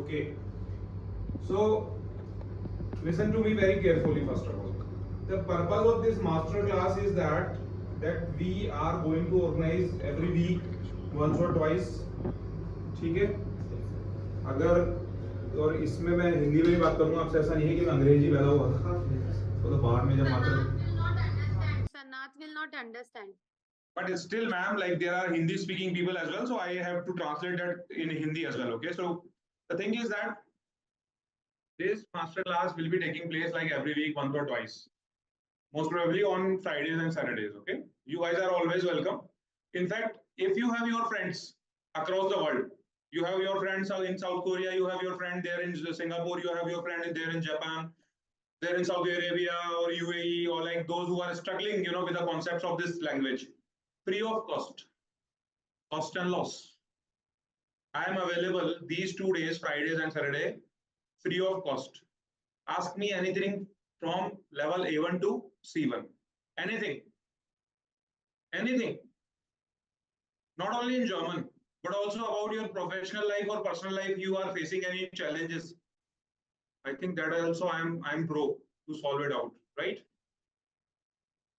Okay. So listen to me very carefully first of all. The purpose of this master class is that we are going to organize every week once or twice. ठीक है? अगर और इसमें मैं हिंदी में भी बात करूंगा आपसे, ऐसा नहीं है कि मैं अंग्रेजी पैदा हुआ था तो बाहर में जब मात्र Sanath will not understand. But still, ma'am, like there are Hindi speaking people as well, so I have to translate that in Hindi as well. Okay, so the thing is that this master class will be taking place like every week, once or twice, most probably on Fridays and Saturdays. Okay, you guys are always welcome. In fact, if you have your friends across the world, you have your friends in South Korea, you have your friend there in Singapore, you have your friend there in Japan, there in Saudi Arabia or UAE, or like those who are struggling, with the concepts of this language, free of cost and loss. I am available these 2 days, Fridays and Saturday, free of cost. Ask me anything from level A1 to C1. Anything. Not only in German, but also about your professional life or personal life. You are facing any challenges, I think that also I'm pro to solve it out, right?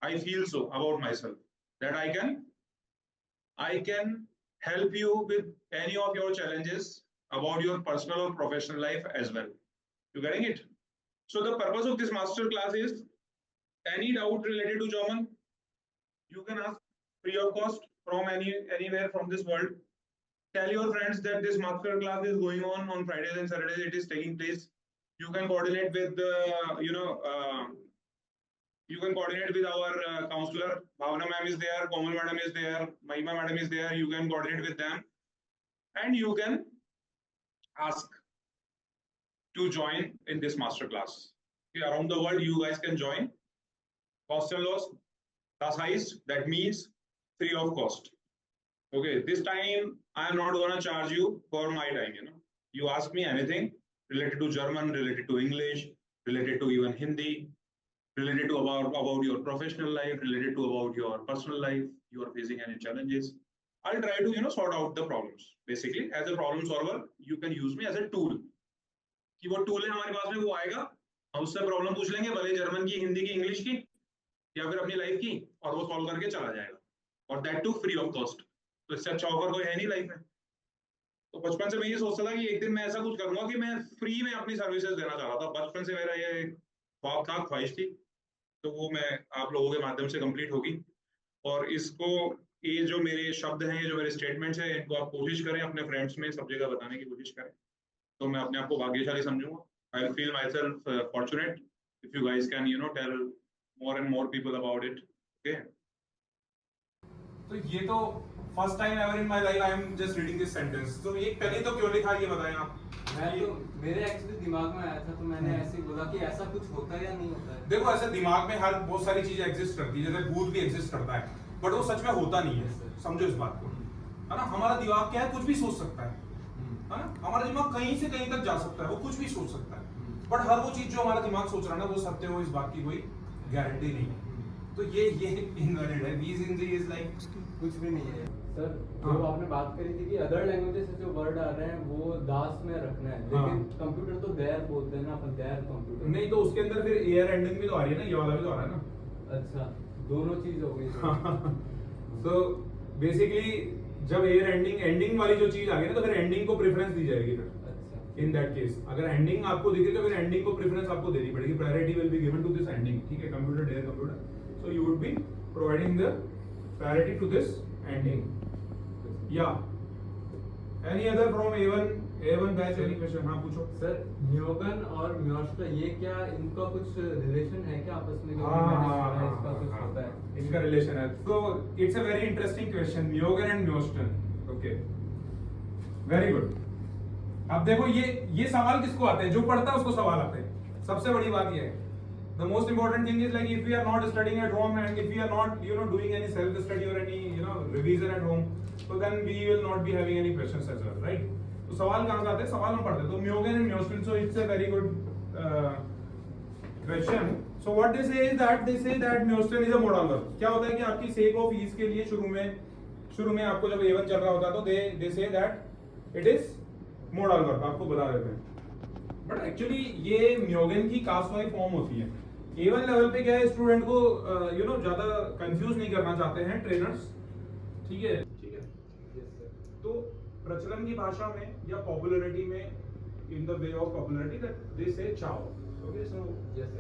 I feel so about myself that I can help you with any of your challenges about your personal or professional life as well. You getting it? So the purpose of this master class is any doubt related to German, you can ask free of cost from anywhere from this world. Tell your friends that this master class is going on Fridays and Saturdays. It is taking place. You can coordinate with our counselor. Bhavna ma'am is there, Komal madam is there, Mahima madam is there. You can coordinate with them, and you can ask to join in this master class. Okay, around the world, you guys can join. Cost and loss, das heißt, that means free of cost. Okay, this time I am not gonna charge you for my time. You ask me anything related to German, related to English, related to even Hindi, related to about your professional life, related to about your personal life. You are facing any challenges, I'll try to sort out the problems. Basically, as a problem solver, you can use me as a tool. कि वो tool है हमारे पास में, वो आएगा, हम उससे problem पूछ लेंगे, भले जर्मन की, हिंदी की, इंग्लिश की, या फिर अपनी लाइफ की, और वो सॉल्व करके चला जाएगा, और that too free of cost. तो इससे अच्छा ऑफर कोई है नहीं लाइफ में. तो बचपन से मैं ये सोचता था कि एक दिन मैं ऐसा कुछ करूंगा कि मैं फ्री में अपनी सर्विसेज देना चाह रहा था. बचपन से मेरा ये ख्वाब था, ख्वाहिश थी, तो वो मैं आप लोगों के माध्यम से कंप्लीट होगी. और इसको, ये जो मेरे शब्द हैं, ये जो मेरे स्टेटमेंट्स हैं, इनको आप कोशिश करें अपने फ्रेंड्स में सब जगह बताने की कोशिश करें, तो मैं अपने आप को भाग्यशाली समझूंगा. I will feel myself fortunate if you guys can tell more and more people about it. Okay, तो ये तो first time ever in my life I am just reading this sentence. तो ये पहले तो क्यों लिखा, ये बताएं आप. मैं तो मेरे एक्चुअली दिमाग में आया था, तो मैंने ऐसे ही बोला कि ऐसा कुछ होता है या नहीं होता है. देखो, ऐसे दिमाग में हर बहुत सारी चीजें एग्जिस्ट करती है, जैसे भूत भी एग्जिस्ट करता है, बट वो सच में होता नहीं है. समझो इस बात को, है ना. हमारा दिमाग क्या है, कुछ भी सोच सकता है ना. हमारा दिमाग कहीं से कहीं तक जा सकता है, वो कुछ भी सोच सकता है, बट हर वो चीज जो हमारा दिमाग सोच रहा है ना, वो सत्य हो, इस बात की कोई गारंटी नहीं है. तो ये इनवैलिड है. वीज इन इज लाइक कुछ भी नहीं है सर. जो आपने बात करी थी कि अदर लैंग्वेजेस से जो वर्ड आ रहे हैं वो दास में रखना है, लेकिन कंप्यूटर तो देयर बोलते हैं ना अपन, देयर कंप्यूटर नहीं, तो उसके अंदर फिर एयर एंडिंग भी तो आ रही है ना, ये वाला भी तो आ रहा है ना. अच्छा, दोनों चीज हो गई. तो बेसिकली जब एयर एंडिंग वाली जो चीज आ गई ना, तो फिर एंडिंग को प्रेफरेंस दी जाएगी. फिर इन दैट केस अगर एंडिंग आपको दिख रही है तो फिर एंडिंग को प्रेफरेंस आपको देनी पड़ेगी. Priority will be given to this ending. ठीक है, computer there computer, so you would be providing the priority to this ending. Yeah, any other from A1 batch, any question? हाँ पूछो सर. म्योगन और म्योस्टा, ये क्या इनका कुछ रिलेशन है क्या आपस में? इसका कुछ होता है, इनका रिलेशन है. तो it's a very interesting question, म्योगन एंड म्योस्टन. Okay, very good. अब देखो, ये सवाल किसको आते हैं? जो पढ़ता है उसको सवाल आते हैं. सबसे बड़ी बात ये है, the most important thing is like if we are not studying at home and if we are not doing any self study or any revision at home, so then we will not be having any questions as well, right? तो सवाल कहाँ से आते हैं? सवाल हम पढ़ते हैं. तो म्योगन and म्योस्टन, so it's a very good question. So what they say is that म्योस्टन is a modal verb. क्या होता है कि आपकी sake of ease के लिए शुरू में आपको जब A1 चल रहा होता है तो they say that it is modal verb आपको बता देते हैं, बट एक्चुअली ये म्योगन की कास्ट वाई फॉर्म होती है। A1 लेवल पे क्या है, स्टूडेंट को ज्यादा कंफ्यूज नहीं करना चाहते हैं ट्रेनर्स, ठीक है ठीक है। तो प्रचलन की भाषा में या पॉपुलैरिटी में, in the way of popularity that they say ciao, okay, so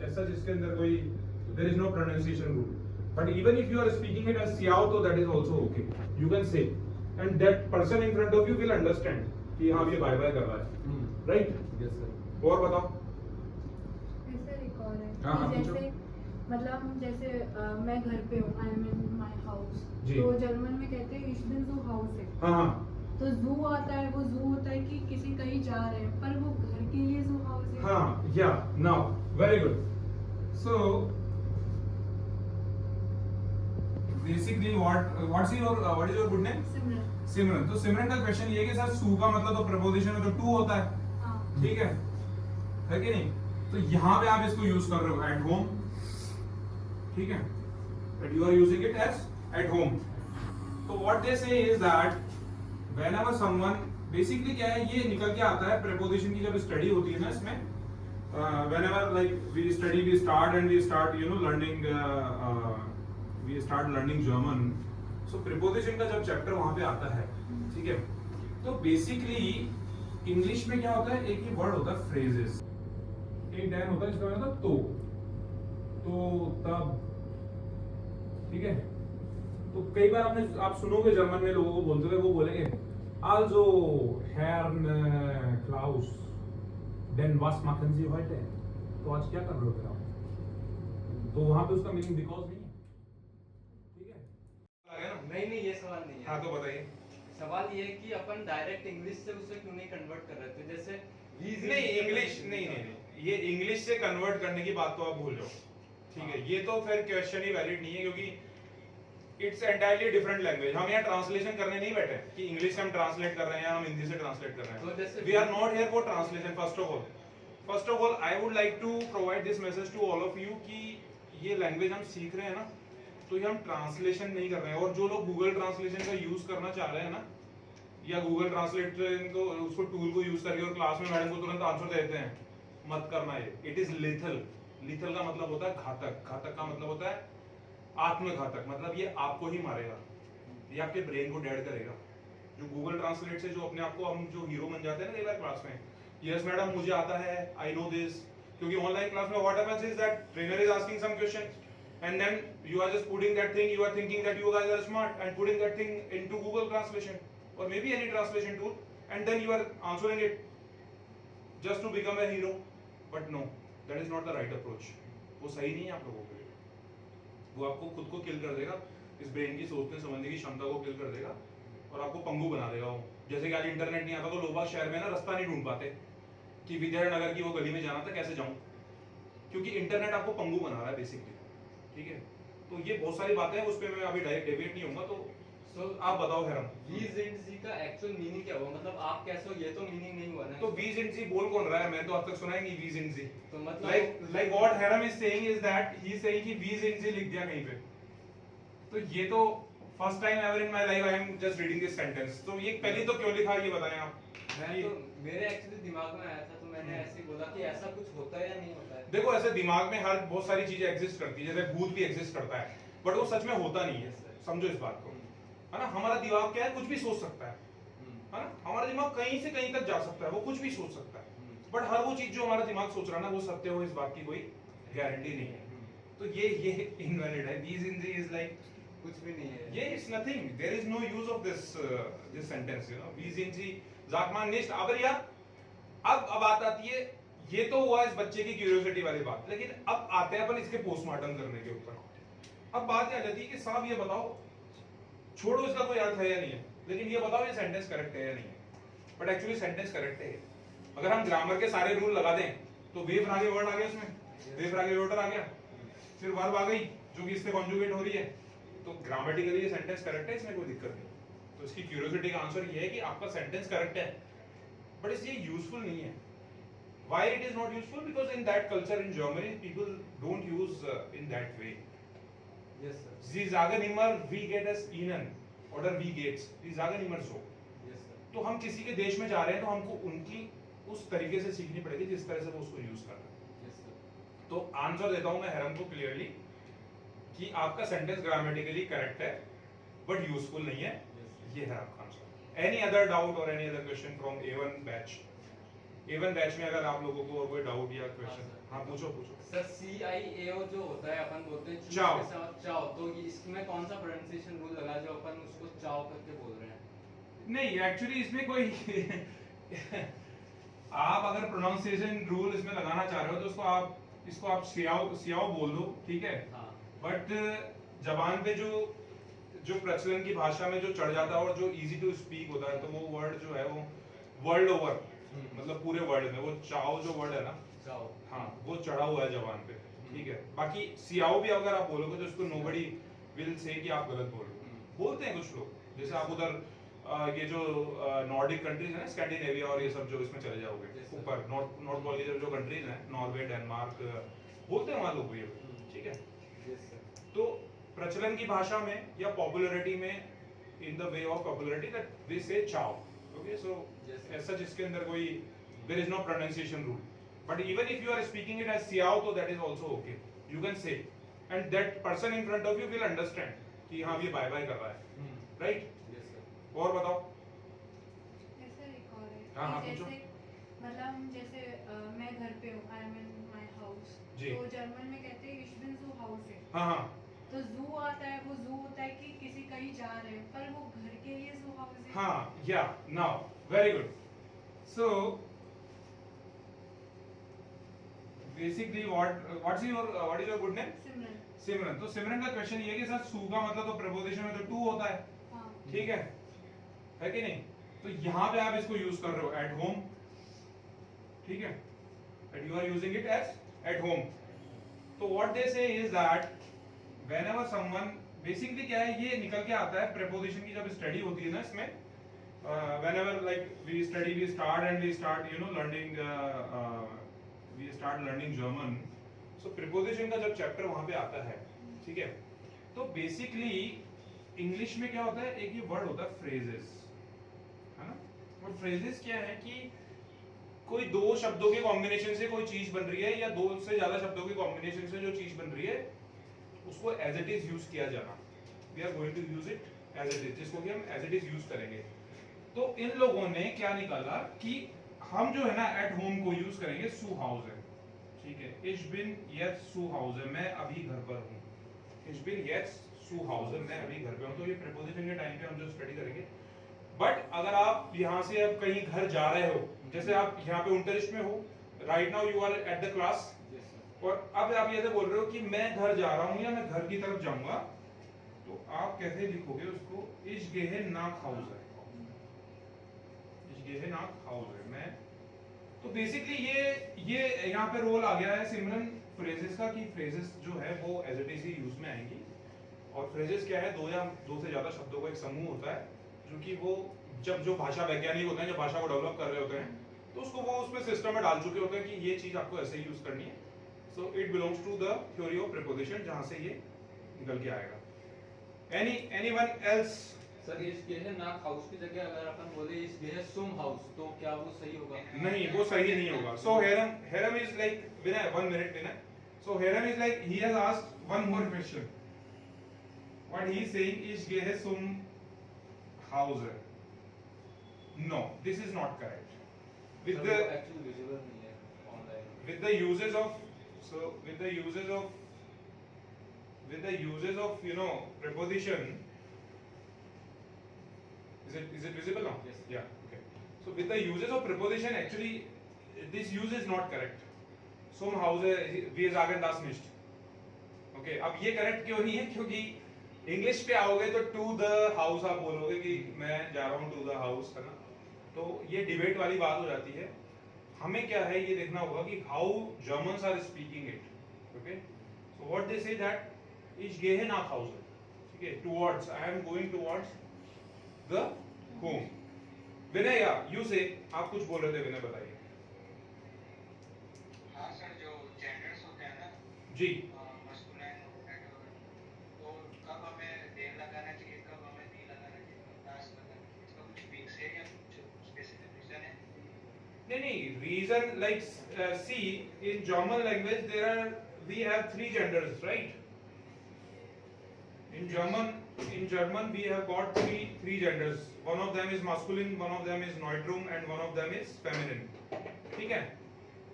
ऐसा जिसके अंदर कोई there is no pronunciation rule, but even if you are speaking it as ciao तो that is also okay, you can say, and that person in front of you will understand कि हाँ ये bye bye कर रहा है, right? Yes sir. और बताओ। Sir एक और है हाँ, हाँ, कि पूछो। जैसे मतलब जैसे मैं घर पे हूँ, I am in my house, जी। तो जर्मन में कहते हैं ich bin zu Hause, हाँ हाँ तो जू आता है, वो जू होता है कि किसी कहीं जा रहे हैं, पर वो घर के लिए जू हाउस है। हाँ, yeah, now, very good. So, basically, what is your good name? सिमरन। सिमरन। तो सिमरन का क्वेश्चन ये है कि सर सू का मतलब तो प्रपोजिशन में तो टू होता है, हाँ। ठीक है कि नहीं? तो यहाँ पे आप इसको यूज कर रहे हो एट होम, ठीक है, that you are using it as at home. तो what they say is that whenever someone, basically क्या है, ये निकल के आता है preposition की जब स्टडी होती है ना इसमें, whenever like we start learning German, so preposition का जब चैप्टर वहां पे आता है, ठीक है, तो बेसिकली इंग्लिश में क्या होता है, एक ही वर्ड होता है फ्रेजेस, एक डैन होता है जिसका मतलब तो तब, ठीक है। तो कई बार आप सुनोगे जर्मन में लोगों को बोलते हुए, वो बोलेंगे also Herrn Klaus, then was machen Sie heute? तो आज क्या कर रहे हो फिर आप? तो वहां पे उसका मीनिंग बिकॉज नहीं है, ठीक है? आ गया ना? नहीं ये सवाल नहीं है। हाँ तो बताइए। सवाल ये है कि अपन डायरेक्ट इंग्लिश से उसे क्यों नहीं कन्वर्ट कर रहे थे, जैसे नहीं इंग्लिश नहीं, ये इंग्लिश से कन्वर्ट करने की बात तो आप भूल जाओ, ठीक है, ये तो फिर क्वेश्चन ही वैलिड नहीं है, क्योंकि इट्स एंटायरली डिफरेंट लैंग्वेज। हम यहाँ ट्रांसलेशन करने नहीं बैठे कि इंग्लिश से हम ट्रांसलेट कर रहे हैं या हम हिंदी से ट्रांसलेट कर रहे हैं। We are not here for translation. First of all I would like to provide this message to all of you कि ये लैंग्वेज हम सीख रहे हैं ना, तो ये हम ट्रांसलेशन नहीं कर रहे हैं। और जो लोग गूगल ट्रांसलेशन का यूज करना चाह रहे हैं ना, या गूगल ट्रांसलेटर को उसको टूल को यूज करके और क्लास में मैडम को तुरंत आंसर देते हैं, मत करना ये। It is lethal. लिथल का मतलब होता है घातक, घातक का मतलब होता है आत्मघातक, मतलब ये आपको ही मारेगा, ये आपके ब्रेन को डेड करेगा। जो गूगल ट्रांसलेट से जो अपने आप को हम जो हीरो बन जाते हैं ना कई बार क्लास में, यस मैडम मुझे आता है, आई नो दिस, क्योंकि ऑनलाइन क्लास में what happens is that trainer is asking some question and then you are just putting that thing, you are thinking that you guys are smart and putting that thing into Google translation or maybe any translation tool, and then you are answering it just to become a hero. But no, that is not the right approach. वो सही नहीं है आप लोगों के लिए, वो आपको खुद को किल कर देगा, इस ब्रेन की सोचने समझने की क्षमता को किल कर देगा और आपको पंगु बना देगा। वो जैसे कि आज इंटरनेट नहीं आता तो लोग बाग शहर में ना रास्ता नहीं ढूंढ पाते कि विद्यानगर की वो गली में जाना था कैसे जाऊं, क्योंकि इंटरनेट आपको पंगु बना रहा है बेसिकली, ठीक है। तो ये बहुत सारी बातें हैं, उस पे मैं अभी डायरेक्ट डेविएट नहीं होऊंगा। तो आप बताओ हैरम, वीजेंसी का एक्चुअल मीनिंग क्या हुआ, मतलब आप कैसे हो, ये तो मीनिंग नहीं हुआ ना। तो वीजेंसी बोल कौन रहा है? मैं तो अब तक सुना ही नहीं वीजेंसी। तो मतलब like what harem is saying is that he is saying कि वीजेंसी लिख दिया कहीं पे, तो ये तो first time ever in my life I am just reading this sentence. तो ये पहले तो क्यों लिखा ये बताएं आप। मैं तो मेरे एक्चुअली दिमाग में आया था, तो मैंने ऐसे ही बोला कि ऐसा कुछ होता है या नहीं होता है। देखो ऐसे दिमाग में हर बहुत सारी चीजें एग्जिस्ट करती है, जैसे भूत भी एग्जिस्ट करता है, बट वो सच में होता नहीं है। समझो इस बात को, है ना। हमारा दिमाग क्या है, कुछ भी सोच सकता है ना। हमारा दिमाग कहीं से कहीं तक जा सकता है, वो कुछ भी सोच सकता है, बट हर वो चीज जो हमारा दिमाग सोच रहा है ना वो सत्य हो, इस बात की कोई गारंटी नहीं है। तो ये इनवैलिड है। वीजेंसी इज लाइक कुछ भी नहीं है ये, it's nothing, there is no use of this sentence, you know. वीजेंसी जाकमान निष्ठ। अब यार अब बात आती है, ये तो हुआ इस बच्चे की क्यूरियोसिटी वाली बात, लेकिन अब आते हैं अपन इसके पोस्टमार्टम करने के ऊपर। अब बात आ जाती है कि साहब ये बताओ, छोड़ो इसका कोई अर्थ है या नहीं है, लेकिन ये बताओ ये सेंटेंस करेक्ट है या नहीं है। बट एक्चुअली सेंटेंस करेक्ट है। अगर हम ग्रामर के सारे रूल लगा दें तो वेव आगे वर्ड आ गया, उसमें वेव आगे वर्ड आ गया, फिर वर्ब आ गई जो कि इससे कॉन्जुगेट हो रही है, तो ग्रामेटिकली ये सेंटेंस करेक्ट है, इसमें कोई दिक्कत नहीं। तो इसकी क्यूरियोसिटी का आंसर ये है कि आपका सेंटेंस करेक्ट है, बट इसलिए यूजफुल नहीं है। Why it is not useful? Because in that culture in Germany, people don't use in that way. Yes sir. Sie sagen immer, wie geht es Ihnen? Oder wie geht's? Sie sagen immer so. Yes sir. तो हम किसी के देश में जा रहे हैं तो हमको उनकी उस तरीके से सीखनी पड़ेगी जिस तरह से वो उसको यूज कर रहे हैं। Yes, sir. तो आंसर देता हूं मैं हैरम को क्लियरली कि आपका सेंटेंस ग्रामेटिकली करेक्ट है बट यूजफुल नहीं है। Yes, sir. ये है आपका आंसर। एनी अदर डाउट और any other question from A1 batch? A1 batch में अगर आप लोगों को और कोई डाउट या क्वेश्चन, sir. हाँ पूछो पूछो। सर CIAO जो होता है अपन बोलते हैं चाओ। के साथ चाओ, तो ये इसमें कौन सा प्रोनाउंसिएशन रूल लगा जो अपन उसको चाओ करके बोल रहे हैं? नहीं एक्चुअली इसमें कोई आप अगर प्रोनाउंसिएशन रूल इसमें लगाना चाह रहे हो तो इसको आप सियाओ सियाओ बोल दो, ठीक है। हाँ। बट जबान पे जो प्रचलन की भाषा में जो चढ़ जाता है और जो इजी टू स्पीक होता है तो वो वर्ड जो है वो वर्ल्ड ओवर मतलब पूरे वर्ल्ड में वो चाओ जो वर्ड है ना, चाओ, हाँ वो चढ़ा हुआ है जबान पे, ठीक है। बाकी सियाओ भी अगर आप बोलोगे तो उसको नोबडी विल से कि आप गलत बोल रहे हो। बोलते हैं कुछ लोग, जैसे आप उधर ये जो नॉर्डिक कंट्रीज है ना, स्कैंडिनेविया और ये सब जो इसमें चले जाओगे Yes, sir. ऊपर नॉर्थ वाली जो कंट्रीज हैं, नॉर्वे, डेनमार्क, बोलते हैं वहां लोग भी, ठीक है। Yes, sir. तो प्रचलन की भाषा में या पॉपुलैरिटी में, in the way of popularity that we say ciao, okay. So Yes, sir. ऐसा जिसके अंदर कोई there is no pronunciation rule, but even if you are speaking it as ciao तो that is also okay, you can say and that person in front of you will understand कि हाँ ये bye bye कर रहा है, right. Yes, sir. और बताओ। ऐसा एक और है हाँ, हाँ, कि पूछो। जैसे मतलब जैसे मैं घर पे हूँ, I am in my house, जी। तो जर्मन में कहते हैं ich bin zu Hause, हाँ हाँ तो जू आता है, वो जू होता है कि किसी कहीं जा रहे हैं, पर वो घर के लिए zu Hause है। हाँ, yeah, now, very good. So, basically, what is your good name? सिमरन। सिमरन। तो सिमरन का क्वेश्चन ये है कि सर सू का मतलब तो प्रीपोजिशन में तो टू होता है, हाँ। ठीक है कि नहीं? तो यहाँ पे आप इसको यूज कर रहे हो एट होम, ठीक है, that you are using it as at home. तो what they say is that whenever someone, basically क्या है, ये निकल के आता है preposition की जब स्टडी होती है ना इसमें, whenever like we start learning German, so preposition का जब चैप्टर वहां पे आता है, ठीक है, तो बेसिकली इंग्लिश में क्या होता है, एक ये वर्ड होता है फ्रेजेस, है ना। और फ्रेजेस क्या है कि कोई दो शब्दों के कॉम्बिनेशन से कोई चीज बन रही है या दो से ज्यादा शब्दों के कॉम्बिनेशन से जो चीज बन रही है उसको एज इट इज यूज किया जाना। We are going to use it as it is, जिसको कि हम एज इट इज यूज करेंगे। तो इन लोगों ने क्या निकाला कि हम जो है ना एट होम को यूज करेंगे सू हाउस है, ठीक है। इश बिन येट्स सू हाउस है, मैं अभी घर पर हूँ। इश बिन येट्स सू हाउस है, मैं अभी घर पे हूँ। तो ये प्रीपोजिशन के टाइम पे हम जो स्टडी करेंगे। बट अगर आप यहाँ से अब कहीं घर जा रहे हो, जैसे आप यहाँ पे उनटरिस्ट में हो, right now you are at the class, और अब आप ये बोल रहे हो कि मैं घर जा रहा हूँ या मैं घर की तरफ जाऊंगा, तो आप कैसे लिखोगे उसको? इश गेहे नाक हाउस है, इश गेहे नाक हाउस है मैं। तो बेसिकली ये यहाँ पे रोल आ गया है सिमरन फ्रेजेस का, कि फ्रेजेस जो है वो एज इट इज ही यूज में आएंगी। और फ्रेजेस क्या है, दो या दो से ज्यादा शब्दों का एक समूह होता है, जो कि वो जब जो भाषा वैज्ञानिक होते हैं, जो भाषा को डेवलप कर रहे होते हैं, तो उसको वो उसमें सिस्टम में डाल चुके होते हैं कि ये चीज आपको ऐसे ही यूज करनी है। So it belongs to the theory of preposition, जहां से ये निकल के आएगा। Anyone else? सर इस गेहे नाक हाउस की जगह अगर अपन बोले इस गेहे सुम हाउस, तो क्या वो सही होगा? नहीं, वो सही नहीं होगा। सो हेरम is like, Vinay 1 minute Vinay. So हेरम is like he has asked one more question. What he is saying is गेहे सुम हाउस है। No, this is not correct. With the actually visible नहीं है online. with the uses of preposition, is it visible now? Yes. Yeah. Okay. So with the uses of preposition, actually this use is not correct. Some Hause, wir sagen das nicht. Okay. अब ये correct क्यों नहीं है? क्योंकि English पे आओगे तो to the house आप बोलोगे कि मैं जा रहा हूँ टू द हाउस, है ना। तो ये डिबेट वाली बात हो जाती है। हमें क्या है ये देखना होगा कि how Germans are speaking it, okay. So what they say that is गेहे नाक हाउस, ठीक है, towards, I am going towards the home. Vinay, या यू से आप कुछ बोल रहे थे, विनय बताइए। हाँ सर, जो जेंडर्स होते हैं ना जी, मस्कुलिन, तो कब हमें देर लगाना चाहिए, कब हमें नहीं लगाना चाहिए, कब दास लगाना चाहिए, इसका कुछ फिक्स है या कुछ reason, like see, in German language we have three genders, right? In German we have got three genders. One of them is masculine, one of them is neutrum, and one of them is feminine. ठीक है?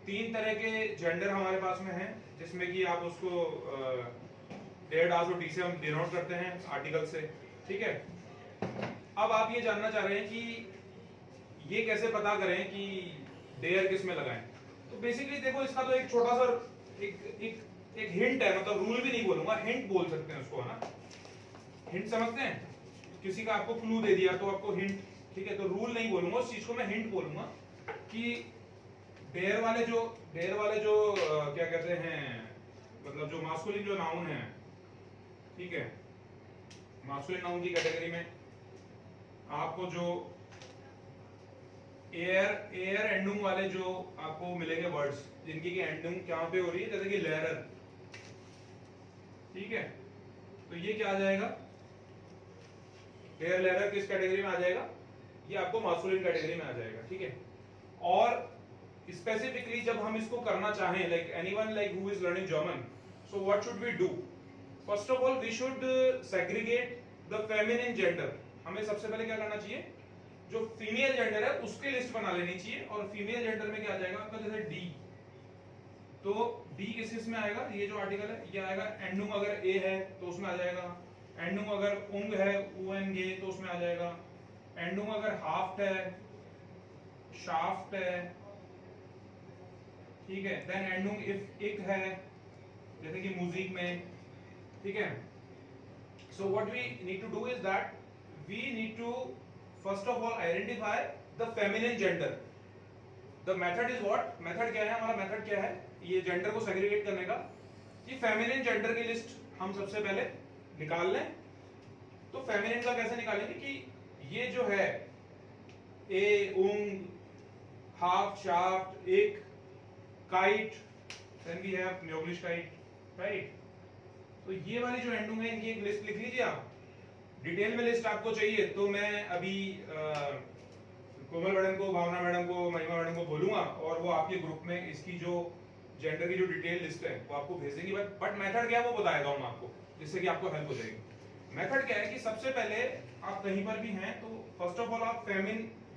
तीन तरह के gender हमारे पास में हैं, जिसमें कि आप उसको डेयर डास और डी से हम डिनोट करते हैं आर्टिकल से, ठीक है? अब आप ये जानना चाह रहे हैं कि ये कैसे पता करें कि डेयर किस में लगाएं। तो बेसिकली देखो, इसका तो एक छोटा सा एक हिंट है, मतलब रूल भी नहीं बोलूंगा, हिंट बोल सकते हैं उसको, है ना? हिंट समझते हैं? किसी का आपको क्लू दे दिया तो आपको हिंट, ठीक है? तो रूल नहीं बोलूंगा, उस चीज को मैं हिंट बोलूंगा कि डेयर वाले जो क्या कहते हैं, मतलब जो मास्कुलिन जो नाउन है, ठीक है, मास्कुलिन नाउन की कैटेगरी में आपको जो एयर एंडुंग वाले जो आपको मिलेंगे वर्ड्स, जिनकी की एंडुंग कहां पे हो रही है, जैसे कि लेरर, ठीक है? तो ये क्या आ जाएगा? एयर लेरर किस कैटेगरी में आ जाएगा? ये आपको मास्कुलिन कैटेगरी में आ जाएगा, ठीक है? और स्पेसिफिकली जब हम इसको करना चाहें, like anyone like who is learning German, so what should we do? First of all we should segregate the feminine gender. हमें सबसे पहले क्या करना चाहिए? जो फीमेल जेंडर है उसकी लिस्ट बना लेनी चाहिए, और फीमेल जेंडर में क्या आ जाएगा आपका? जैसे डी, तो डी किस में आएगा? ये जो आर्टिकल है ये आएगा एंडुंग, अगर ए है तो उसमें आ जाएगा। एंडुंग अगर उंग है, ऊएनगे, तो उसमें आ जाएगा। एंडुंग अगर हाफ्ट है, शाफ्ट है, ठीक है? देन एंडुंग इफ इक है, जैसे कि म्यूजिक में, ठीक है? So what we need to do is that we need to first of all identify the feminine gender. The method is what? Method क्या है हमारा? मेथड क्या है ये जेंडर को सेग्रीगेट करने का? कि फेमिनिन जेंडर की लिस्ट हम सबसे पहले निकाल लें। तो फेमिनिन का कैसे निकालेंगे? कि ये जो है ए, उंग, हाफ, शाफ्ट, एक, काइट, देन वी हैव म्योग्लिशकाइट, राइट? तो ये वाली जो एंडुंग है इनकी एक लिस्ट लिख लीजिए आप। डिटेल में लिस्ट आपको चाहिए तो मैं अभी कोमल मैडम को, भावना मैडम को, महिमा मैडम को बोलूंगा, और वो आपके ग्रुप में इसकी जो जेंडर की जो डिटेल लिस्ट है वो आपको भेजेंगी। बट मेथड क्या है वो बताएगा हम आपको, जिससे कि आपको हेल्प हो जाएगी। मेथड क्या है कि सबसे पहले आप कहीं पर भी हैं तो फर्स्ट ऑफ ऑल आप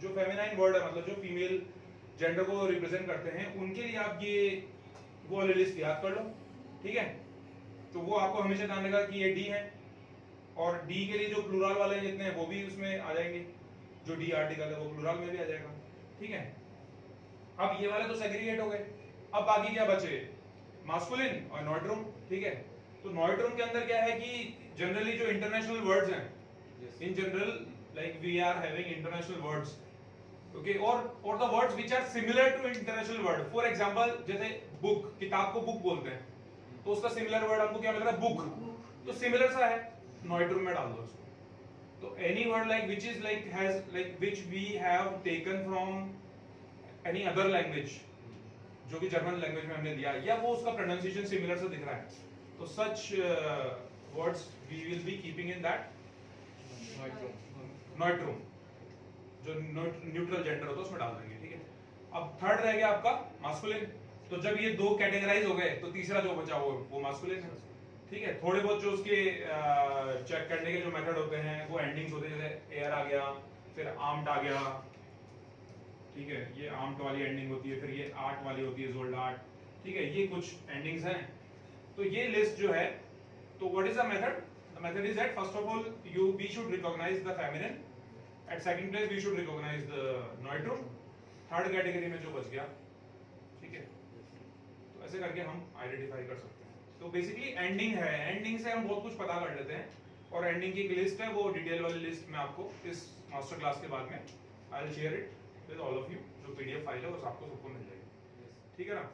जो फेमिनाइन वर्ड है, मतलब जो फीमेल जेंडर को रिप्रेजेंट करते हैं, उनके लिए आप ये वो वाली लिस्ट याद कर लो, ठीक है? तो वो आपको हमेशा ध्यान रखा कि ये डी है, और डी के लिए जो प्लूरल वाले जितने हैं वो भी उसमें आ जाएंगे, जो डी आर्टिकल है वो प्लूरल में भी आ जाएगा, ठीक है? अब ये वाले तो सेग्रीगेट हो गए। अब बाकी क्या बचे? मास्कुलिन और नॉइट्रुम, ठीक है? तो नॉइट्रुम के अंदर क्या है कि जनरली जो इंटरनेशनल वर्ड्स हैं, in general like we are having international words, okay, और the words which are similar to international word. For example जैसे बुक, किताब को बुक बोलते हैं, तो उसका सिमिलर वर्ड हमको क्या मिल रहा है? बुक। तो सिमिलर सा है, नॉइट्रुम में डाल दो उसको। तो any word like which is like has like which we have taken from any other language, जो कि जर्मन लैंग्वेज में हमने लिया, या वो उसका प्रोनाउंसिएशन सिमिलर से दिख रहा है, तो such words we will be keeping in that नॉइट्रुम, जो न्यूट्रल जेंडर होता है उसमें डाल देंगे, ठीक है? अब थर्ड रह गया आपका मास्कुलिन। तो जब ये दो कैटेगराइज हो गए तो तीसरा जो बचा वो मास्कुलिन है, ठीक है? थोड़े बहुत जो उसके चेक करने के जो मेथड होते हैं वो एंडिंग्स होते हैं, जैसे एयर आ गया, फिर आर्म्ड आ गया, ठीक है? ये आर्म्ड वाली एंडिंग होती है, फिर ये आर्ट वाली होती है, जोल्ड आर्ट, ठीक है? ये कुछ एंडिंग्स हैं। तो ये लिस्ट जो है, तो what is the method? The method is that first of all we should recognise the feminine, at second place we should recognise the नॉइट्रुम, थर्ड कैटेगरी में जो बच गया, ठीक है? तो ऐसे करके हम आइडेंटिफाई कर सकते हैं। तो बेसिकली एंडिंग है, एंडिंग से हम बहुत कुछ पता कर लेते हैं, और एंडिंग की एक लिस्ट है, वो डिटेल वाली लिस्ट मैं आपको इस मास्टर क्लास के बाद में I will share it with all of you. जो पीडीएफ फाइल है वो आपको सबको मिल जाएगी, ठीक है ना?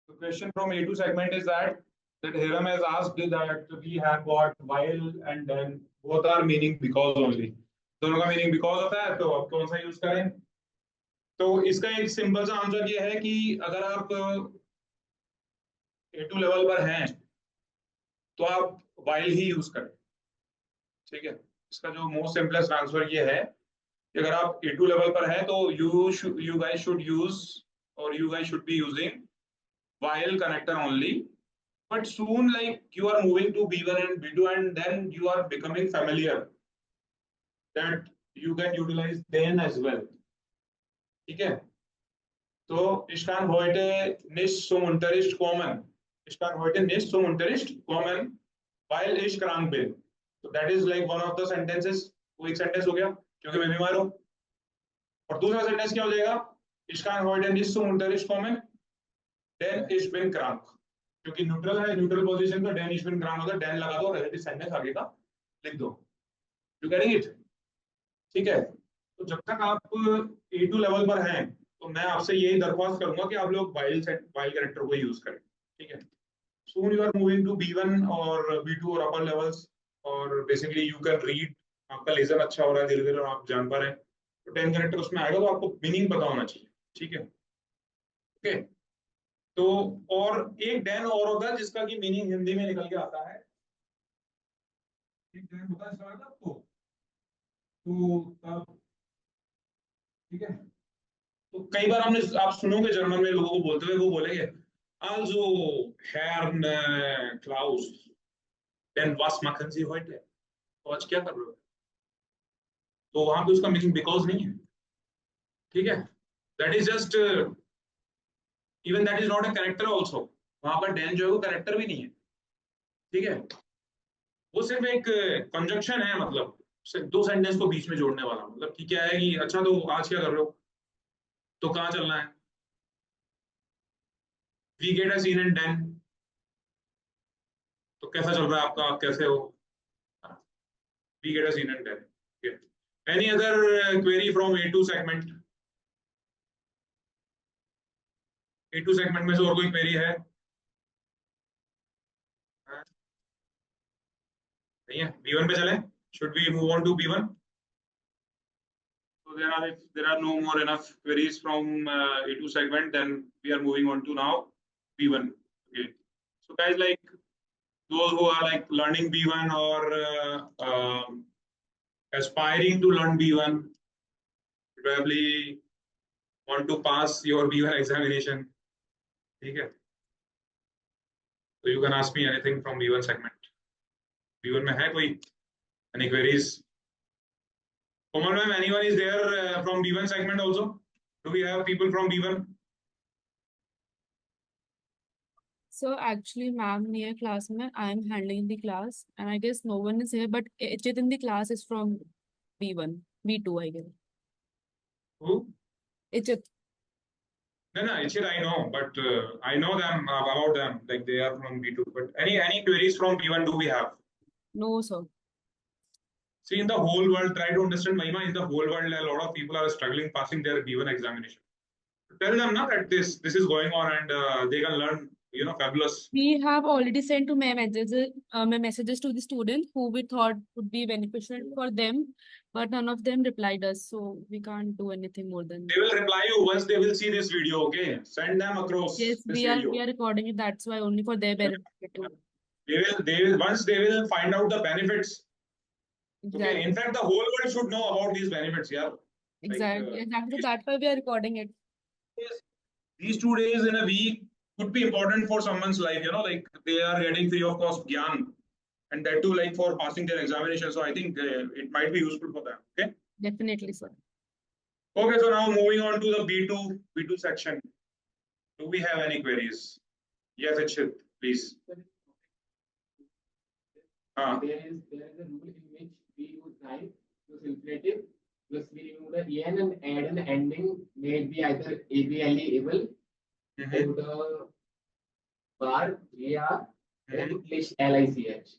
The question from A2 segment is that Hiram has asked that we have got while and then, both are meaning because only. दोनों का meaning because होता है, तो आप कौन सा यूज करें? तो इसका एक सिंपल सा आंसर ये है कि अगर आप A2 लेवल पर हैं तो आप while ही यूज करें, ठीक है? इसका जो मोस्ट सिंपलेस्ट आंसर ये है कि अगर आप A2 लेवल पर है तो you guys should use or you guys should be using while connector only. But soon, like you are moving to B1 and B2, and then you are becoming familiar that you can utilize then as well. ठीक है? So ich kann heute nicht zum Unterricht kommen. Ich kann heute nicht zum Unterricht kommen, weil ich krank bin. So that is like one of the sentences. वो एक sentence हो गया क्योंकि मैं बीमार हूँ. और दूसरा sentence क्या हो जाएगा? Ich kann heute nicht zum Unterricht kommen, denn ich bin krank. क्योंकि न्यूट्रल है, न्यूट्रल पोजीशन पे डेन इशबिन ग्राम होगा, डेन लगा दो, रिलेटिव सेंटेंस आगे का लिख दो. You getting it? ठीक है. तो जब तक आप A2 लेवल पर हैं तो मैं आपसे यही दरख्वास्त करूंगा कि आप लोग वाइल कैरेक्टर को यूज करें. ठीक है. Soon you are moving to B1 और B2 और अपर लेवल्स, और बेसिकली यू कैन रीड. आपका लेजर अच्छा हो रहा है धीरे धीरे, आप जान पा रहे हैं, तो 10 कैरेक्टर उसमें आएगा, तो आपको मीनिंग पता होना चाहिए. ठीक है. ओके. तो और एक डैन और होता है जिसका की मीनिंग हिंदी में निकल के आता है. एक डैन होता है इसका मतलब तो तब. ठीक है. तो कई बार हमने आप सुनोगे जर्मन में लोगों को बोलते हुए, वो बोलेंगे also Herrn Klaus, then was machen Sie heute? तो आज क्या कर रहे हो? तो वहां पे उसका मीनिंग बिकॉज नहीं है. ठीक है. That is just even that is not a character also. वहां पर डैन जो है वो कैरेक्टर भी नहीं है. ठीक है. वो सिर्फ एक कंजंक्शन है, मतलब सिर्फ दो सेंटेंस को बीच में जोड़ने वाला. मतलब कि क्या है कि अच्छा तो आज क्या कर रहे हो, तो कहाँ चलना है. वी गेट अ सीन एंड डैन, तो कैसा चल रहा है आपका, आप कैसे हो. वी गेट अ सीन एंड डैन. Any other query from A2 segment? A2 segment में से और कोई क्वेरी है? नहीं है. B1 पे चले. Should we move on to B1? So if there are no more enough queries from A2 segment, then we are moving on to now B1. Okay. So guys, like those who are like learning B1 or aspiring to learn B1, probably want to pass your B1 examination. Okay. So you can ask me anything from B1 segment. B1 में है कोई any queries? Komal ma'am, anyone is there from B1 segment also? Do we have people from B1? So actually, ma'am, near class में I am handling the class, and I guess no one is here. But Chit in the class is from B1, B2, I guess. Who? Chit. No, Ichir I know, but I know them about them. Like they are from B2. But any queries from B1 do we have? No, sir. See, in the whole world, try to understand, Mahima, in the whole world, a lot of people are struggling passing their B1 examination. Tell them now that this is going on and they can learn, fabulous. We have already sent to messages to the student who we thought would be beneficial for them, but none of them replied us, so we can't do anything more than They will reply you once they will see this video, okay? Send them across yes, this we video. are recording it. That's why only for their benefit. They will once they will find out the benefits. Okay. Exactly. In fact, the whole world should know about these benefits, yeah. Exactly. Exactly. That's why we are recording it. These 2 days in a week could be important for someone's life, like they are getting free of cost gyan, and that too like for passing their examination. So I think it might be useful for them. Okay. Definitely, sir. Okay, so now moving on to the B2 section. Do we have any queries? Yes, Achit, please. There is a rule in which we use knife plus infinitive plus we remove the en and add an ending may it be either able to the bar ar and English lich.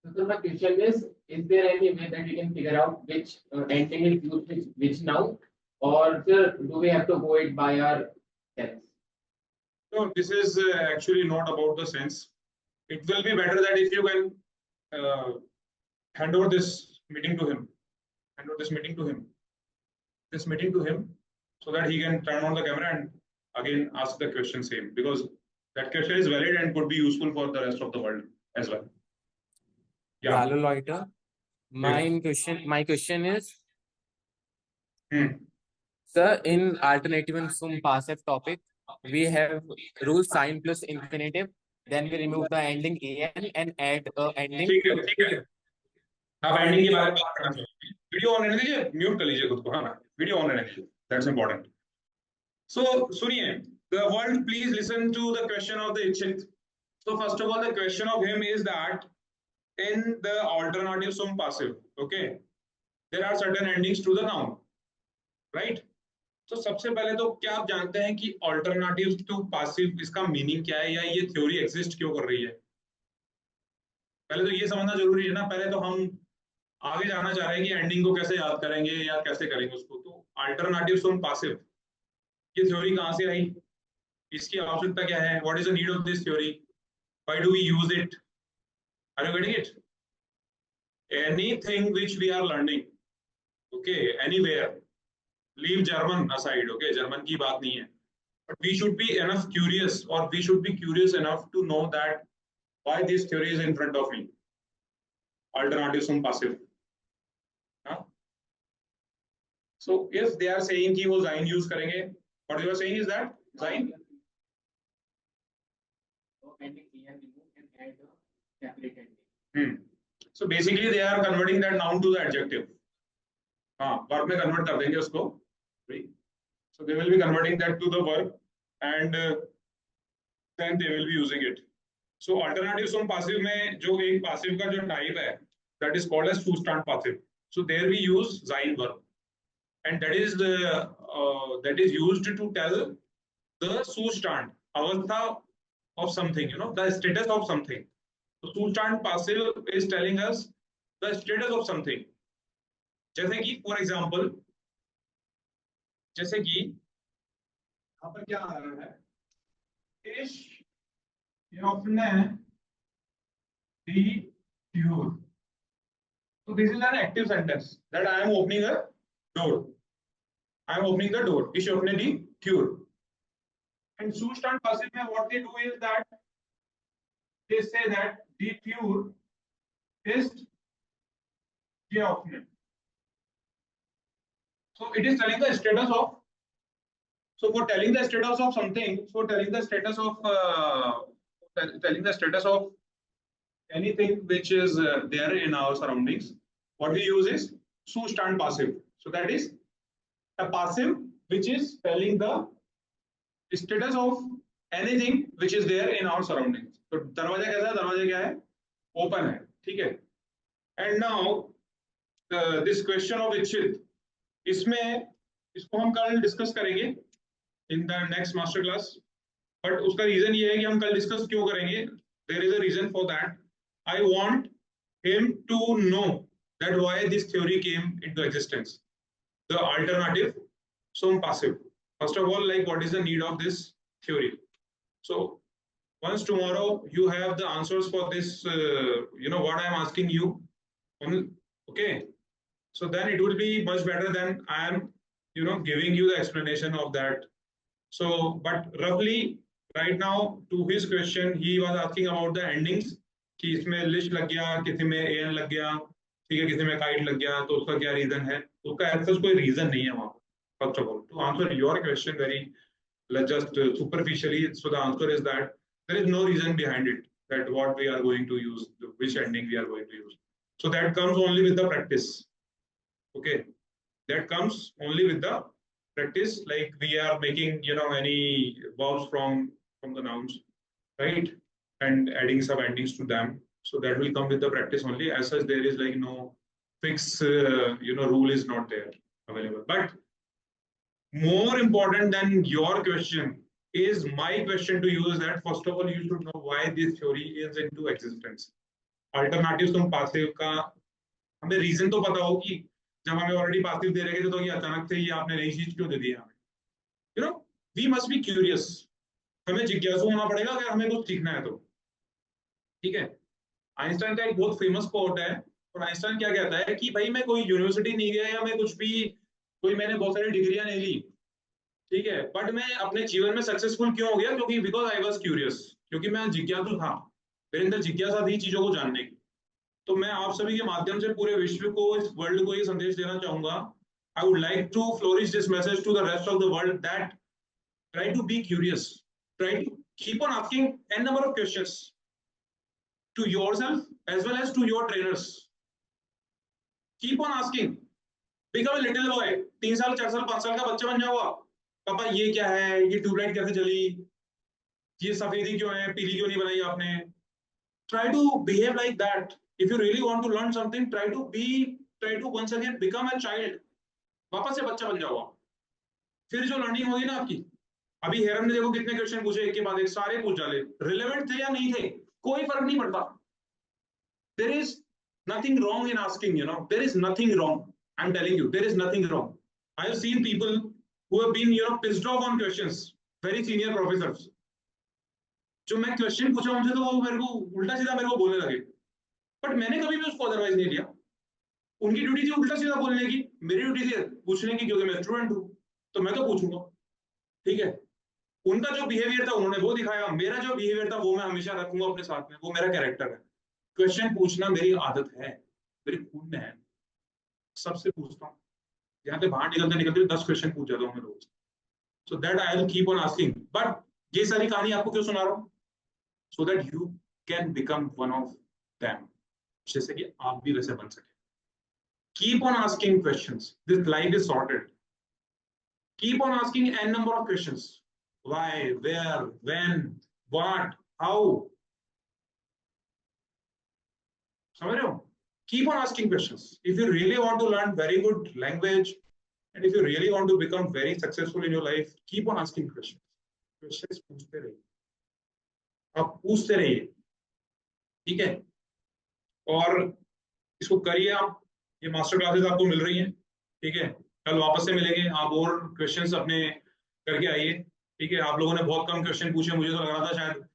So my question is there any way that we can figure out which ending is used with which noun, or sir, do we have to go it by our sense? No, this is actually not about the sense. It will be better that if you can hand over this meeting to him. So that he can turn on the camera and again ask the question same, because that question is valid and could be useful for the rest of the world as well. Yeah. Hello, Loiter. My question is, Sir, in alternative and sum passive topic, we have rule sign plus infinitive. Then we remove the ending en and add ending. ठीक है ठीक है, आप ending के बारे में बात करना चाहिए। वीडियो ऑन रहने दीजिए, म्यूट कर लीजिए खुद को, हाँ ना, वीडियो ऑन रहने दीजिए, दैट्स इंपॉर्टेंट। सो सुनिए, the world please listen to the question of the इच्छित। So first of all, the question of him is that in the alternative sum passive, okay, there are certain endings to the noun, right? तो सबसे पहले तो क्या आप जानते हैं कि ऑल्टरनेटिव टू पासिव इसका मीनिंग क्या है, या ये थ्योरी एग्जिस्ट क्यों कर रही है? पहले तो ये समझना जरूरी है ना। पहले तो हम आगे जाना चाह रहे हैं कि एंडिंग को कैसे याद करेंगे या कैसे करेंगे उसको। तो अल्टरनेटिव सम पासिव, ये थ्योरी कहाँ से आई, इसकी आवश्यकता क्या है, what is the need of this theory, why do we use it, are you getting it? Anything which we are learning, okay, anywhere, leave German aside, okay, German की बात नहीं है, but we should be enough curious, or we should be curious enough to know that why this theory is in front of me, alternative sum passive, huh? So if they are saying कि वो Zain use करेंगे, what you are saying is that Zain, so basically they are converting that noun to the adjective, हाँ, verb में convert कर देंगे उसको, so they will be converting that to the verb and then they will be using it. So alternative sum passive में जो एक passive का जो type है, that is called as substantive passive. So there we use Zain verb, and that is used to tell the substantive अवस्था of something, you know, the status of something. So substantive passive is telling us the status of something. जैसे कि for example, जैसे कि यहाँ पर क्या आ रहा है, इस the door. So this is an active sentence that I am opening a door. I am opening the door. इस ओपने दी door. And substantive passive में what they do is that they say that the door is the opening. So it is telling the status of. So for telling the status of something, so telling the status of anything which is there in our surroundings, what we use is substantive passive. So that is a passive which is telling the status of anything which is there in our surroundings. तो दरवाजा कैसा है, दरवाजा क्या है, open है, ठीक है। And now this question of इच्छित, इसमें इसको हम कल डिस्कस करेंगे in the next master class, but उसका रीजन ये है कि हम कल डिस्कस क्यों करेंगे, there is a reason for that. I want him to know that why this theory came into existence, the alternative sum passive. First of all, like what is the need of this theory? So once tomorrow you have the answers for this, you know what I am asking you, okay, so then it will be much better than I am, you know, giving you the explanation of that. So but roughly right now to his question, he was asking about the endings, कि इसमें list लग गया, किसी में N लग गया, ठीक है, किसी में काइट लग गया, तो उसका क्या रीजन है, उसका ऐसा कोई रीजन नहीं है वहां। First of all to answer your question very just superficially, so the answer is that there is no reason behind it, that what we are going to use, which ending we are going to use. So that comes only with the practice, okay, that comes only with the practice, like we are making, you know, any verbs from the nouns, right, and adding some endings to them, so that will come with the practice only. As such, there is like no fixed you know, rule is not there available. But more important than your question is my question to you, is that first of all you should know why this theory is into existence. Alternative sum passive का हमें reason तो पता हो कि जब हमें already passive दे रखे थे, तो ये अचानक से ये आपने नई चीज क्यों दे दी हमें, you know, we must be curious, हमें जिज्ञासु होना पड़ेगा अगर हमें कुछ सीखना है तो, ठीक है। आइंस्टाइन का एक बहुत फेमस कोट है, और आइंस्टाइन क्या कहता है कि भाई मैं कोई यूनिवर्सिटी नहीं गया, या मैं कुछ भी कोई मैंने बहुत सारी डिग्रियां नहीं ली, ठीक है, बट मैं अपने जीवन में सक्सेसफुल क्यों हो गया, क्योंकि बिकॉज आई वाज क्यूरियस, क्योंकि मैं जिज्ञासु था, मेरे अंदर जिज्ञासा थी चीजों को जानने की। तो मैं आप सभी के माध्यम से पूरे विश्व को, इस वर्ल्ड को ये संदेश देना चाहूंगा I would like to flourish this message to the rest of the world that try to be curious. Try to keep on asking n number of questions to yourself as well as to your trainers. Keep on asking. Become a little boy. 3 साल 4 साल 5 साल का बच्चा बन जाओ आप. पापा ये क्या है, ये ट्यूबलाइट कैसे जली, ये सफेदी क्यों है, पीली क्यों नहीं बनाई आपने. Try to behave like that. If you really want to learn something, try to once again become a child. वापस से बच्चा बन जाओ आप. फिर जो लर्निंग होगी ना आपकी, अभी हेरन ने देखो कितने क्वेश्चन पूछे एक के बाद एक, सारे पूछ डाले. रिलेवेंट थे या नहीं थे कोई फर्क नहीं पड़ता. There is nothing wrong in asking, you know. There is nothing wrong. I'm telling you, there is nothing wrong. I have seen people who have been, you know, pissed off on questions. Very senior professors. जो मैं question पूछा उनसे तो वो मेरे को उल्टा सीधा मेरे को बोलने लगे. बट मैंने कभी भी उसको अदरवाइज नहीं लिया. उनकी ड्यूटी थी उल्टा सीधा बोलने की, मेरी ड्यूटी थी पूछने की, क्योंकि मैं स्टूडेंट हूँ तो मैं तो पूछूंगा. ठीक है. उनका जो बिहेवियर था उन्होंने वो दिखाया, मेरा जो बिहेवियर था वो मैं हमेशा रखूंगा अपने साथ में. वो मेरा कैरेक्टर है. क्वेश्चन पूछना मेरी आदत है, मेरे खून में है. सबसे पूछता हूँ. यहाँ से बाहर निकलते निकलते 10 क्वेश्चन पूछ जाता हूँ मैं रोज. So that I will keep on asking. But ये सारी कहानी आपको क्यों सुना रहा हूँ? So that you can become one of them, जैसे कि आप भी वैसे बन सके. Keep on asking questions. This life is sorted. Keep on asking n number of questions. Why, where, when, what, how. समझ रहे हो? Keep on asking questions. If you really want to learn very good language, and if you really want to become very successful in your life, keep on asking questions. Questions पूछते रहिए. आप पूछते रहिए. ठीक है. और इसको करिए आप. ये मास्टर क्लासेस आपको मिल रही हैं. ठीक है. कल वापस से मिलेंगे. आप और क्वेश्चंस अपने करके आइए. ठीक है. आप लोगों ने बहुत कम क्वेश्चन पूछे. मुझे तो लग रहा था शायद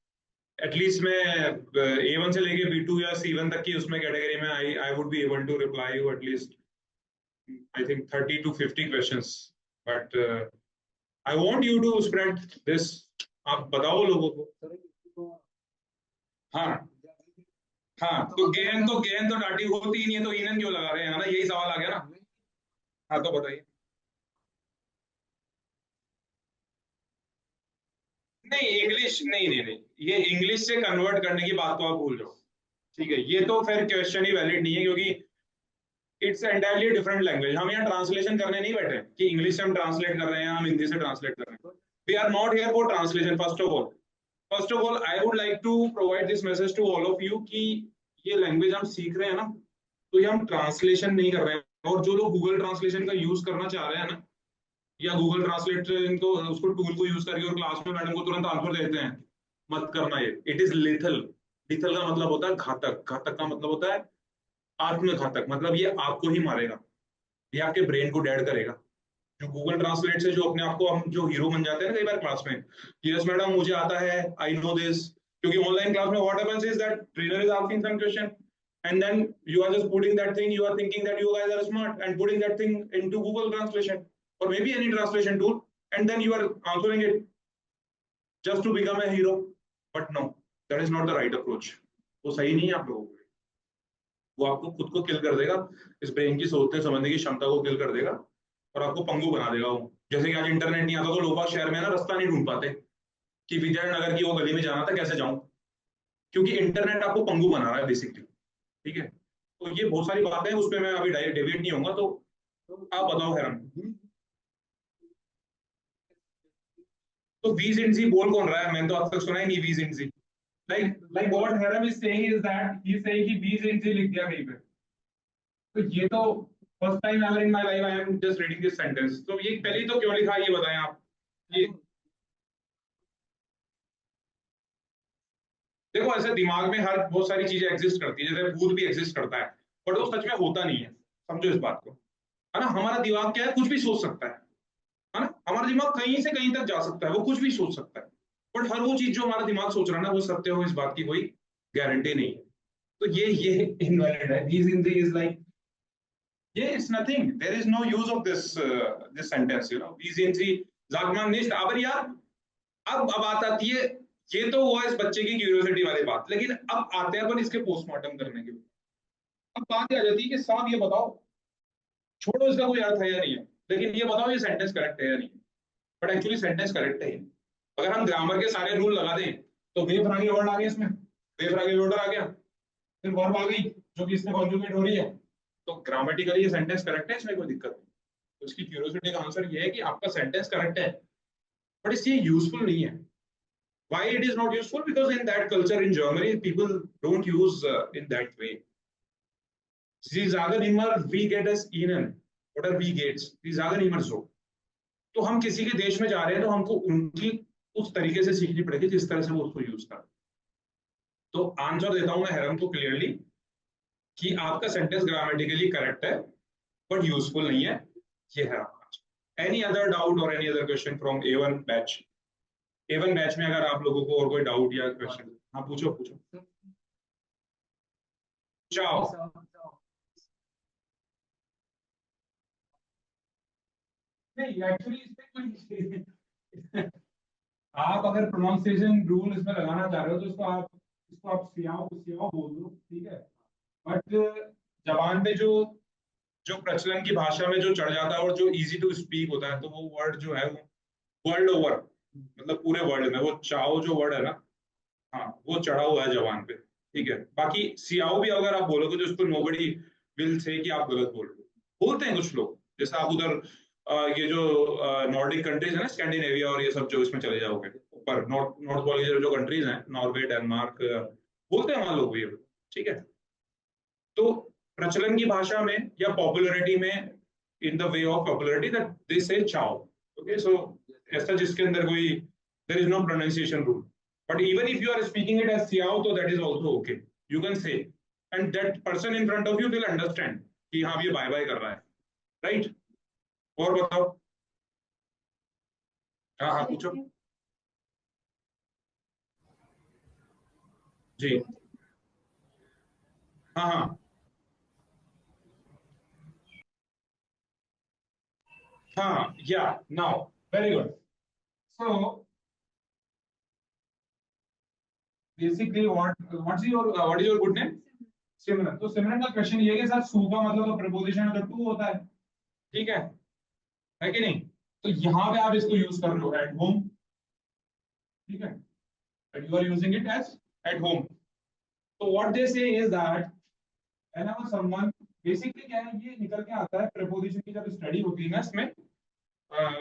एटलीस्ट मैं A1 से लेके B2 या C1 तक की उसमें कैटेगरी में I would be able to reply you at least I think 30 to 50 questions. But I want you to spread this. आप बताओ लोगों को. हाँ हाँ. तो गेहन तो डाटी होती ही नहीं है तो ईनन क्यों लगा रहे हैं, है ना? यही सवाल आ गया ना. हाँ तो बताइए. नहीं इंग्लिश नहीं, ये इंग्लिश से कन्वर्ट करने की बात तो आप भूल जाओ. ठीक है. ये तो फिर क्वेश्चन ही वैलिड नहीं है, क्योंकि इट्स एंटायरली डिफरेंट लैंग्वेज. हम यहाँ ट्रांसलेशन करने नहीं बैठे कि इंग्लिश से हम ट्रांसलेट कर रहे हैं, हम हिंदी से ट्रांसलेट कर रहे हैं. We are not here for translation. First of all I would like to provide this message to all of you कि ये लैंग्वेज हम सीख रहे हैं ना, तो ये हम ट्रांसलेशन नहीं कर रहे हैं. और जो लोग गूगल ट्रांसलेशन का यूज करना चाह रहे हैं ना, या गूगल ट्रांसलेट इनको उसको टूल को यूज करके और क्लास में मैडम को तुरंत आंसर देते हैं, मत करना ये. It is lethal. लिथल का मतलब होता है घातक. घातक का मतलब होता है आत्मघातक. मतलब ये आपको ही मारेगा, ये आपके ब्रेन को डेड करेगा. जो गूगल ट्रांसलेट से जो अपने आप को हम जो हीरो बन जाते हैं ना कई बार क्लास में, यस मैडम मुझे आता है, आई नो दिस. क्योंकि ऑनलाइन क्लास में what happens is that trainer is asking some question and then you are just putting that thing, you are thinking that you guys are smart and putting that thing into Google translation or maybe any translation tool, and then you are answering it just to become a hero. But no, that is not the right approach. वो सही नहीं है आप लोगों को. वो आपको खुद को किल कर देगा. इस ब्रेन की सोचने समझने की क्षमता को किल कर देगा और आपको पंगु बना देगा. वो जैसे कि आज इंटरनेट नहीं आता तो लोग शहर में ना रास्ता नहीं ढूंढ पाते कि विजयनगर की वो गली में जाना था कैसे जाऊं, क्योंकि इंटरनेट आपको पंगु बना रहा है बेसिकली. ठीक है. तो ये बहुत सारी बातें हैं, उसमें मैं अभी डेविएट नहीं होऊंगा. तो आप बताओ हैरम. तो वीजिंसी बोल कौन रहा है? मैंने तो आज तक सुना ही नहीं वीजिंसी. लाइक व्हाट हैरम is saying is that he is saying कि वीजिंसी लिख दिया कहीं पे. तो ये तो first time ever in my life I am just reading this sentence. तो ये पहले तो क्यों लिखा ये बताएं आप. ये देखो ऐसे दिमाग में हर बहुत सारी चीजें एग्जिस्ट करती है. जैसे भूत भी एग्जिस्ट करता है, बट वो सच में होता नहीं है. समझो इस बात को, है ना. हमारा दिमाग क्या है, कुछ भी सोच सकता है ना. हमारा दिमाग कहीं से कहीं तक जा सकता है, वो कुछ भी सोच सकता है. बट हर वो चीज जो हमारा दिमाग सोच रहा है ना वो सत्य हो, इस बात की कोई गारंटी नहीं है. तो ये इनवैलिड है. इज लाइक ये it's nothing. There is no use of this sentence, you know. sagt man nicht. aber यार अब बात आती है, ये तो हुआ इस बच्चे की क्यूरियोसिटी वाली बात, लेकिन अब आते हैं अपन इसके पोस्टमार्टम करने के. अब बात आ जाती है कि साहब ये बताओ, छोड़ो इसका कोई अर्थ है या नहीं है. लेकिन ये बताओ ये सेंटेंस करेक्ट है या नहीं, बट एक्चुअली सेंटेंस करेक्ट है। अगर हम ग्रामर के सारे रूल लगा दें तो वेव आगे वर्ड आ गया, इसमें वेव आगे वर्ड आ गया, फिर वर्ब आ गई जो कि इसमें कॉन्जुगेट हो रही है, तो ग्रामेटिकली ये सेंटेंस करेक्ट है, इसमें कोई दिक्कत नहीं। तो इसकी क्यूरियोसिटी का आंसर ये है कि आपका सेंटेंस करेक्ट है बट इससे यूजफुल नहीं है। Why it is not useful? Because in that culture in Germany, people don't use in that way. Sie sagen immer, wie geht es Ihnen? Oder wie geht's? Sie sagen immer so. तो हम किसी के देश में जा रहे हैं तो हमको उनकी उस तरीके से सीखनी पड़ेगी जिस तरह से वो उसको यूज कर। तो आंसर देता हूं मैं हैरम को क्लियरली कि आपका सेंटेंस ग्रामेटिकली करेक्ट है बट यूजफुल नहीं है। ये है आपका। एनी अदर डाउट और any other question from A1 batch? A1 batch में अगर आप लोगों को और कोई डाउट या क्वेश्चन, हाँ पूछो पूछो। चाओ नहीं, एक्चुअली इसमें कोई आप अगर प्रोनाउंसिएशन रूल इसमें लगाना चाह रहे हो तो इसको आप सियाओ बोल दो, ठीक है। बट जबान पे जो प्रचलन की भाषा में जो चढ़ जाता है और जो इजी टू स्पीक होता है, तो वो वर्ड जो है वो वर्ल्ड ओवर, मतलब पूरे वर्ल्ड में वो चाओ जो वर्ड है ना, हाँ वो चढ़ा हुआ है जबान पे, ठीक है। बाकी सियाओ भी अगर आप बोलोगे तो उसको नोबडी विल से कि आप गलत बोल रहे हो। बोलते हैं कुछ लोग, जैसे आप उधर ये जो नॉर्डिक कंट्रीज है ना, स्कैंडिनेविया और ये सब जो इसमें चले जाओगे ऊपर नॉर्थ वाली जो कंट्रीज हैं, नॉर्वे डेनमार्क, बोलते हैं वहां लोग ये, ठीक है। तो प्रचलन की भाषा में या पॉपुलैरिटी में, in the way of popularity that they say ciao, okay. So ऐसा जिसके अंदर कोई there is no pronunciation rule, but even if you are speaking it as ciao तो that is also okay, you can say, and that person in front of you will understand कि हाँ ये bye bye कर रहा है, right. और बताओ, हाँ हाँ पूछो जी। हाँ हाँ हाँ, yeah, now very good. So basically what is your good name? सिमरन। तो सिमरन का क्वेश्चन ये है कि सर सू का मतलब प्रीपोजिशन अगर टू होता है, ठीक है कि नहीं? तो यहाँ पे आप इसको यूज कर रहे हो एट होम, ठीक है, and you are using it as at home. So what they say is that whenever someone, basically क्या है, ये निकल के आता है प्रीपोजिशन की जब स्टडी होती है ना इसमें,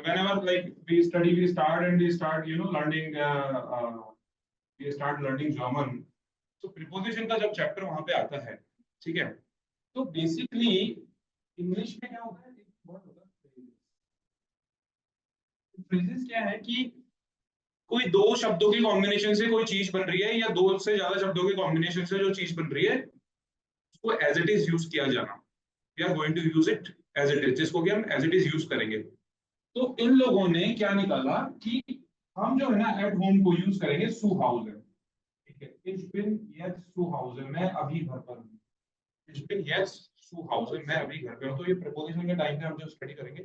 whenever like we start you know learning we start learning German, तो प्रीपोजिशन का जब चैप्टर वहां पे आता है, ठीक है, तो बेसिकली इंग्लिश में क्या होता है, एक वर्ड होता है फ्रेजेस। क्या है कि कोई दो शब्दों की कॉम्बिनेशन से कोई चीज बन रही है या दो से ज्यादा शब्दों के कॉम्बिनेशन से जो चीज बन रही है उसको एज इट इज यूज किया जाना। We are going to use it as it is, जिसको कि हम एज इट इज यूज करेंगे। तो इन लोगों ने क्या निकाला कि हम जो है ना एट होम को यूज करेंगे सू हाउस, ठीक है। Ich bin jetzt zu Hause, मैं अभी घर पर हूँ। Ich bin jetzt zu Hause, मैं अभी घर पे हूँ। तो ये प्रीपोजिशन के टाइम पे हम जो स्टडी करेंगे।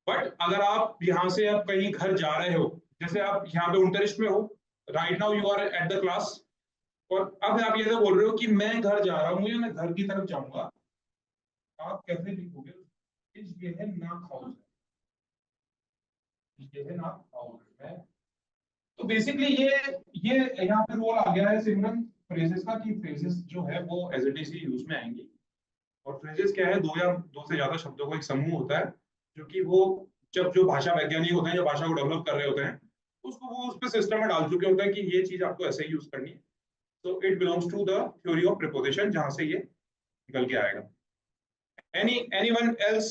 बट अगर आप यहाँ से आप कहीं घर जा रहे हो, जैसे आप यहाँ पे unterricht में हो, right now you are at the class, और अब आप ये तो बोल रहे हो कि मैं घर जा रहा हूँ या मैं घर की तरफ जाऊंगा, आप कैसे लिखोगे? Ich gehe nach Hause, ich gehe nach Hause। तो बेसिकली ये यहाँ पे रोल आ गया है सिमरन फ्रेजेस का, कि फ्रेजेस जो है वो एज इट इज यूज में आएंगी। और फ्रेजेस क्या है, दो या दो से ज्यादा शब्दों का एक समूह होता है, जो कि वो जब जो भाषा वैज्ञानिक होते हैं, जो भाषा को डेवलप कर रहे होते हैं, उसको वो उस पे सिस्टम में डाल चुके होते हैं कि ये चीज आपको ऐसे ही यूज करनी है। तो it belongs to the theory of preposition, जहां से ये निकल के आएगा। Anyone else?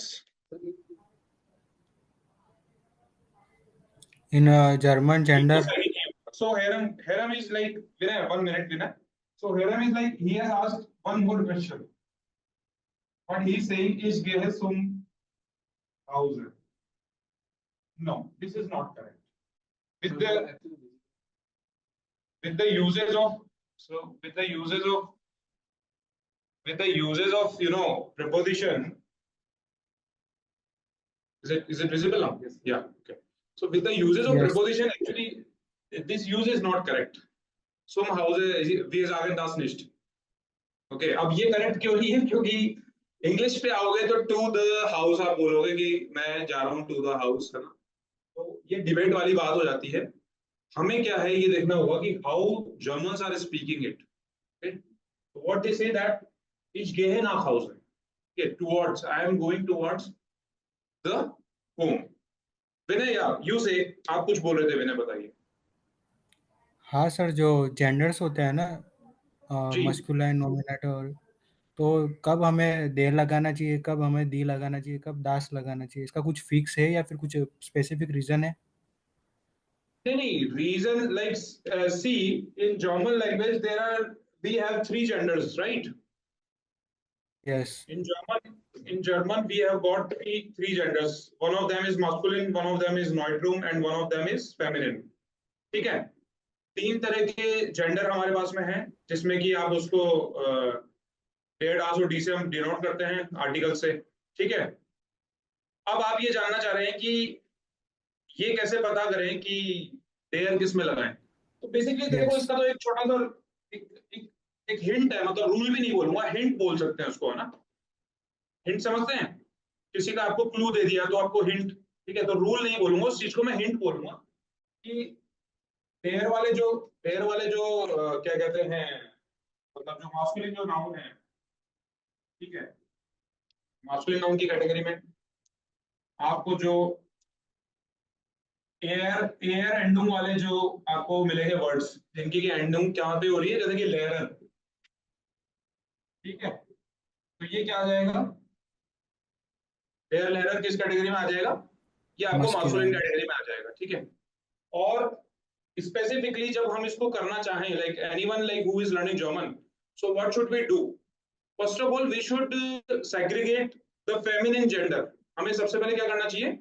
In German gender. So Hiram is like, Vinay, 1 minute, Vinay. So Hiram is like, he has asked one more question. What he is saying is gehe zum Hause. No, this is not correct. With the uses of you know preposition, is it visible now? Yes. Yeah. Okay. So with the uses of preposition, actually this use is not correct. Zum Hause, wir sagen das nicht. Okay, अब ये correct क्यों नहीं है? क्योंकि English पे आओगे तो to the house आप बोलोगे कि मैं जा रहा हूँ टू द हाउस, है ना। तो ये डिबेट वाली बात हो जाती है। हमें क्या है ये देखना होगा कि how Germans are speaking it, what they say that ich gehe nach Hause, okay, towards, I am going towards the home. विनय, या यू से आप कुछ बोल रहे थे, विनय बताइए। हाँ सर, जो जेंडर्स होते हैं ना, जी मस्कुलाइन नोमिनेटर, तो कब हमें दे लगाना चाहिए, कब हमें दी लगाना चाहिए, कब दास लगाना चाहिए, इसका कुछ फिक्स है या फिर कुछ स्पेसिफिक रीजन है? नहीं, reason like see in German language there are, we have three genders, right? Yes. In German we have got three genders. One of them is masculine, one of them is neutrum, and one of them is feminine. ठीक है, तीन तरह के gender हमारे पास में हैं, जिसमें कि आप उसको डेड आस और डी से हम डिनोट करते हैं आर्टिकल से। ठीक है, अब आप ये जानना चाह रहे हैं कि ये कैसे पता करें कि देयर किस में लगाएं। तो बेसिकली देखो, यस। इसका तो एक छोटा सा एक हिंट है, मतलब रूल भी नहीं बोलूंगा, हिंट बोल सकते हैं उसको, है ना। हिंट समझते हैं, किसी का आपको क्लू दे दिया तो आपको हिंट, ठीक है, तो रूल नहीं बोलूंगा, उस चीज को मैं हिंट बोलूंगा कि पेयर वाले जो क्या कहते हैं, मतलब जो मास्कुलिन जो नाउन है, ठीक है, मास्कुलिन नाउन की कैटेगरी में आपको जो एयर एयर एंडुंग वाले जो आपको मिलेंगे वर्ड्स, जिनकी की एंडुंग क्या पे हो रही है, जैसे कि लेयर, ठीक है, तो ये क्या आ जाएगा, लेयर किस कैटेगरी में आ जाएगा, ये आपको मास्कुलिन मस्कुलाइन। कैटेगरी में आ जाएगा। ठीक है, और स्पेसिफिकली जब हम इसको करना चाहें, like anyone like who is learning German, so what should we do? First of all we should segregate the feminine gender. हमें सबसे पहले क्या करना चाहिए,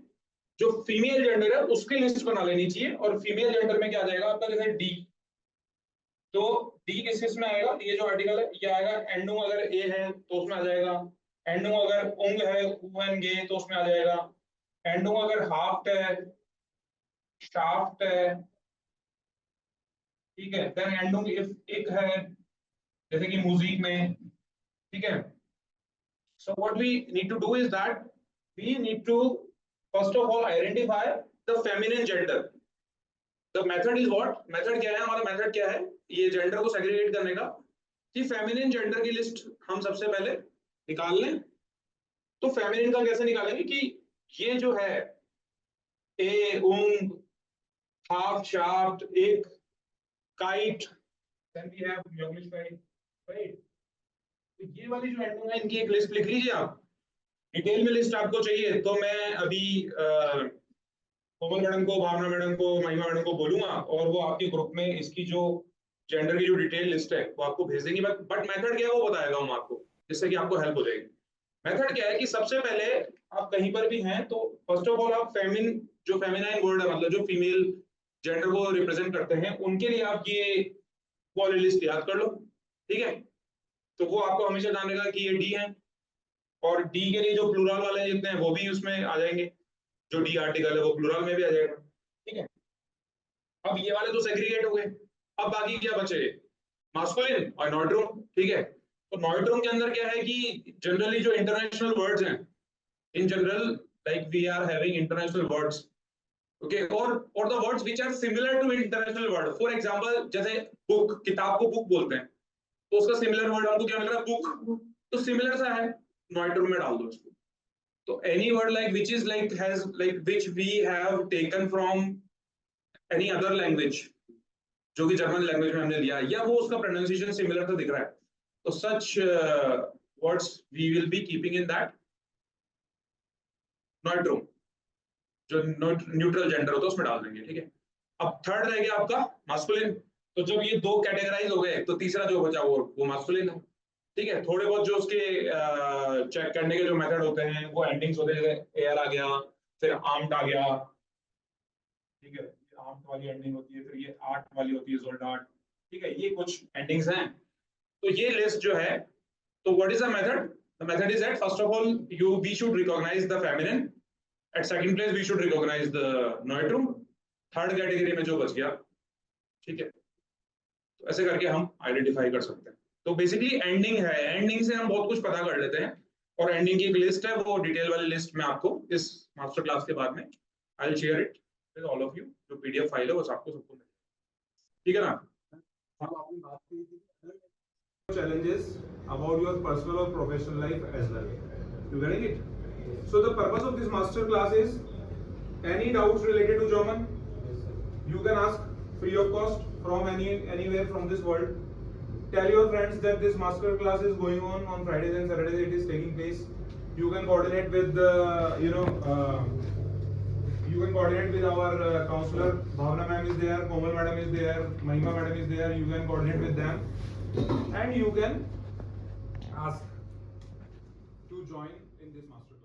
जो फीमेल जेंडर है उसकी लिस्ट बना लेनी चाहिए, और फीमेल जेंडर में क्या आ जाएगा आपका, जैसे डी, तो डी किस में आएगा, ये जो आर्टिकल है ये आएगा, एंडुंग अगर ए है तो उसमें आ जाएगा, एंडुंग अगर उंग है वन गे तो उसमें आ जाएगा, एंडुंग अगर हाफ्ट है, शाफ्ट है, ठीक है, देन एंडुंग इफ इक है, जैसे कि म्यूजिक में, ठीक है। So what we need to do is that we need to first of all identify the feminine gender. The method is what? Method क्या है हमारा, method क्या है, ये जेंडर को सेग्रीगेट करने का, कि फेमिनिन जेंडर की लिस्ट हम सबसे पहले निकाल लें। तो फेमिनिन का कैसे निकालेंगे कि ये जो है ए, उंग, हाफ, शाफ्ट, एक, kite, then we have English kite, right? तो ये वाली जो एंडुंग है इनकी एक लिस्ट लिख लीजिए आप। डिटेल में लिस्ट आपको चाहिए तो मैं अभी कोमल मैडम को, भावना मैडम को, महिमा मैडम को बोलूंगा, और वो आपके ग्रुप में इसकी जो जेंडर की जो डिटेल लिस्ट है वो आपको भेज देंगी। बट मेथड क्या है वो बताएगा हम आपको, जिससे कि आपको हेल्प हो जाएगी। मेथड क्या है कि सबसे पहले आप कहीं पर भी हैं तो फर्स्ट ऑफ ऑल आप जो फेमिनाइन वर्ड है, मतलब जो फीमेल जेंडर को रिप्रेजेंट करते हैं, उनके लिए आप ये वाली लिस्ट याद कर लो। ठीक है, तो वो आपको हमेशा जान लेगा कि ये डी है, और डी के लिए जो प्लूरल वाले जितने हैं वो भी उसमें आ जाएंगे, जो डी आर्टिकल है वो प्लूरल में भी आ जाएगा। ठीक है, अब ये वाले तो सेग्रीगेट हो गए, अब बाकी क्या बचे, मास्कुलिन और नॉइट्रोम। ठीक है, तो नॉइट्रोम के अंदर क्या है कि जनरली जो इंटरनेशनल वर्ड्स हैं, in general like we are having international words, okay, और the words which are similar to international word. For example जैसे बुक, किताब को बुक बोलते हैं, तो उसका सिमिलर वर्ड हमको क्या मिल रहा है, बुक, तो सिमिलर सा है, नॉइट्रोम में डाल दो उसको। तो any word like which is like has like which we have taken from any other language, जो कि जर्मन लैंग्वेज में हमने लिया, या वो उसका प्रोनाउंसिएशन सिमिलर तो दिख रहा है, तो such words we will be keeping in that नॉइट्रोम, जो न्यूट्रल जेंडर होता है उसमें डाल देंगे। ठीक है, अब थर्ड रह गया आपका मास्कुलिन। तो जब ये दो कैटेगराइज हो गए तो तीसरा जो बचा वो मास्कुलिन है। ठीक है, थोड़े बहुत जो उसके चेक करने के जो मेथड होते हैं वो एंडिंग्स होते हैं, जैसे एयर आ गया, फिर आर्म्ड आ गया, ठीक है, आर्म्ड वाली एंडिंग होती है, फिर ये आर्ट वाली होती है, सोल्डार्ट। ठीक है, ये कुछ एंडिंग्स हैं। तो ये लिस्ट जो है, तो what is the method? The method is that first of all we should recognise the feminine, at second place we should recognise the नॉइट्रोम, थर्ड कैटेगरी में जो बच गया। ठीक है, तो ऐसे करके हम आइडेंटिफाई कर सकते हैं। तो बेसिकली एंडिंग है, एंडिंग से हम बहुत कुछ पता कर लेते हैं, और एंडिंग की एक लिस्ट है, वो डिटेल वाली लिस्ट मैं आपको इस मास्टर क्लास के बाद में I will share it with all of you. जो पीडीएफ फाइल है वो सबको मिलेगा, ठीक है ना? हम आपने बात करी थी challenges about your personal or professional life as well. You getting it? So the purpose of this master class is any doubts related to German, you can ask free of cost from anywhere from this world. Tell your friends that this master class is going on Fridays and Saturdays. It is taking place. You can coordinate with you can coordinate with our counselor. Bhavna ma'am is there, Komal madam is there, Mahima madam is there. You can coordinate with them. And you can ask to join in this master